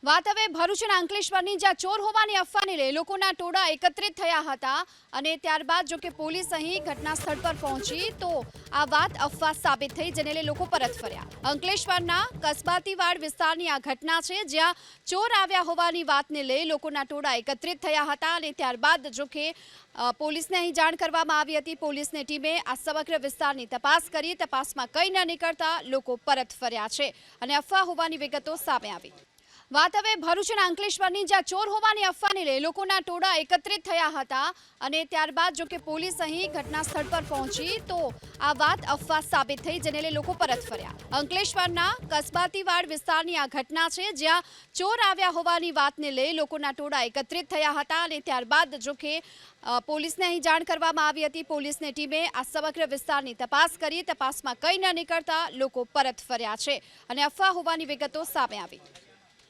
વાત હવે ભરૂચના અંકલેશ્વરની જ્યાં ચોર હોવાની અફવાને લઈ લોકોના ટોળા એકત્રિત થયા હતા અને ત્યારબાદ જો કે પોલીસ અહીં ઘટના સ્થળ પર પહોંચી તો આ વાત અફવા સાબિત થઈ, જેને લઈ લોકો પરત ફર્યા। અંકલેશ્વરના કસબાતીવાડ વિસ્તારની આ ઘટના છે, જ્યાં ચોર આવ્યા હોવાની વાતને લઈ લોકોના ટોળા એકત્રિત થયા હતા અને ત્યારબાદ જો કે પોલીસને અહીં જાણ કરવામાં આવી હતી। પોલીસની ટીમે આ સમગ્ર વિસ્તારની તપાસ કરી, તપાસમાં કંઈ ન નીકળતા લોકો પરત ફર્યા છે અને અફવા હોવાની વિગતો સામે આવી। વાત હવે ભરૂચના અંકલેશ્વરની જ્યાં ચોર હોવાની અફવાને લઈ લોકોના ટોળા એકત્રિત થયા હતા અને ત્યારબાદ જો કે પોલીસ અહીં ઘટના સ્થળ પર પહોંચી તો આ વાત અફવા સાબિત થઈ, જેને લઈ લોકો પરત ફર્યા। અંકલેશ્વરના કસબાતીવાડ વિસ્તારની આ ઘટના છે, જ્યાં ચોર આવ્યા હોવાની વાતને લઈ લોકોના ટોળા એકત્રિત થયા હતા અને ત્યારબાદ જો કે પોલીસને અહીં જાણ કરવામાં આવી હતી। પોલીસની ટીમે આ સમગ્ર વિસ્તારની તપાસ કરી, તપાસમાં કંઈ ન નીકળતા લોકો પરત ફર્યા છે અને અફવા હોવાની વિગતો સામે આવી।